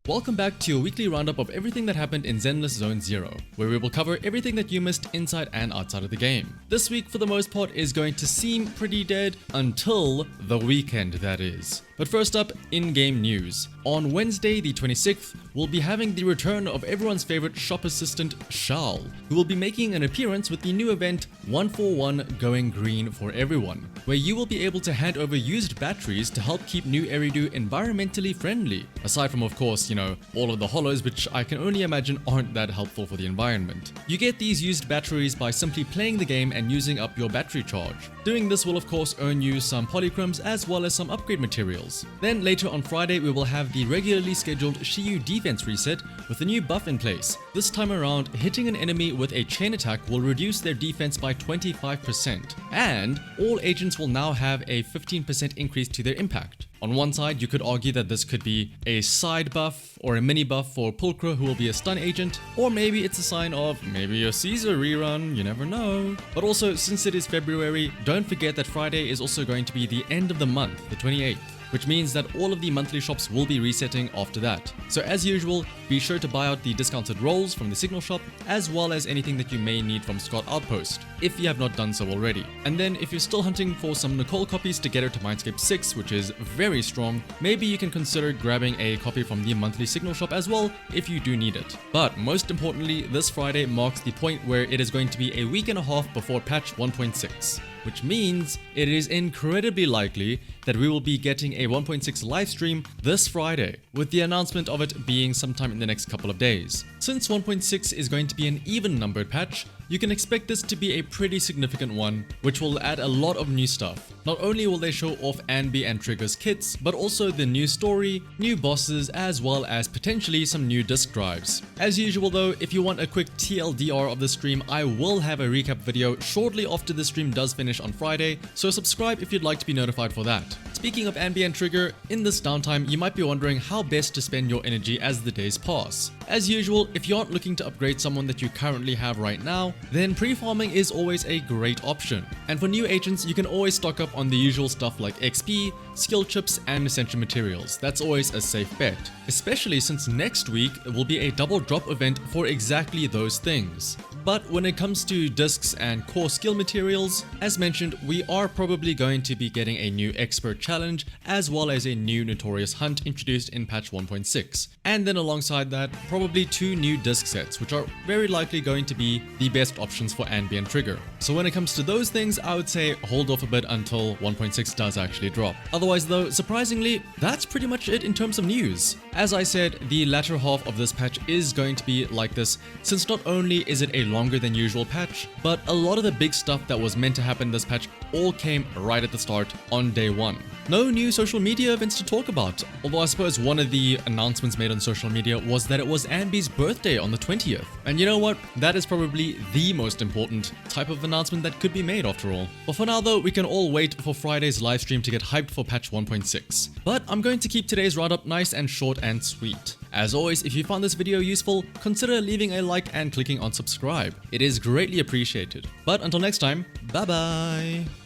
Welcome back to your weekly roundup of everything that happened in Zenless Zone Zero, where we will cover everything that you missed inside and outside of the game. This week, for the most part, is going to seem pretty dead until the weekend, that is. But first up, in-game news. On Wednesday the 26th, we'll be having the return of everyone's favorite shop assistant, SJAL, who will be making an appearance with the new event 141 Going Green for Everyone, where you will be able to hand over used batteries to help keep New Eridu environmentally friendly. Aside from, of course, all of the hollows, which I can only imagine aren't that helpful for the environment. You get these used batteries by simply playing the game and using up your battery charge. Doing this will of course earn you some polychromes as well as some upgrade materials. Then later on Friday, we will have the regularly scheduled Shiyu defense reset with a new buff in place. This time around, hitting an enemy with a chain attack will reduce their defense by 25%, and all agents will now have a 15% increase to their impact. On one side, you could argue that this could be a side buff or a mini buff for Pulchra, who will be a stun agent, or maybe it's a sign of maybe a Caesar rerun, you never know. But also, since it is February, don't forget that Friday is also going to be the end of the month, the 28th. Which means that all of the monthly shops will be resetting after that. So as usual, be sure to buy out the discounted rolls from the Signal shop, as well as anything that you may need from Scott Outpost, if you have not done so already. And then if you're still hunting for some Nicole copies to get her to Mindscape 6, which is very strong, maybe you can consider grabbing a copy from the monthly Signal shop as well, if you do need it. But most importantly, this Friday marks the point where it is going to be a week and a half before patch 1.6. Which means it is incredibly likely that we will be getting a 1.6 live stream this Friday, with the announcement of it being sometime in the next couple of days. Since 1.6 is going to be an even numbered patch, you can expect this to be a pretty significant one, which will add a lot of new stuff. Not only will they show off Anby and Trigger's kits, but also the new story, new bosses, as well as potentially some new disk drives. As usual though, if you want a quick TLDR of the stream, I will have a recap video shortly after the stream does finish on Friday, so subscribe if you'd like to be notified for that. Speaking of Anby and Trigger, in this downtime, you might be wondering how best to spend your energy as the days pass. As usual, if you aren't looking to upgrade someone that you currently have right now, then pre-farming is always a great option. And for new agents, you can always stock up on the usual stuff like XP, skill chips, and essential materials. That's always a safe bet, especially since next week will be a double drop event for exactly those things. But when it comes to discs and core skill materials, as mentioned, we are probably going to be getting a new expert challenge as well as a new notorious hunt introduced in patch 1.6. And then alongside that, probably 2 new disc sets, which are very likely going to be the best options for Anby and Trigger. So when it comes to those things, I would say hold off a bit until 1.6 does actually drop. Otherwise though, surprisingly, that's pretty much it in terms of news. As I said, the latter half of this patch is going to be like this, since not only is it a longer than usual patch, but a lot of the big stuff that was meant to happen this patch all came right at the start on day 1. No new social media events to talk about, although I suppose one of the announcements made on social media was that it was Anby's birthday on the 20th. And you know what? That is probably the most important type of announcement that could be made after all. But for now though, we can all wait for Friday's live stream to get hyped for patch 1.6. But I'm going to keep today's roundup nice and short and sweet. As always, if you found this video useful, consider leaving a like and clicking on subscribe. It is greatly appreciated. But until next time, bye bye!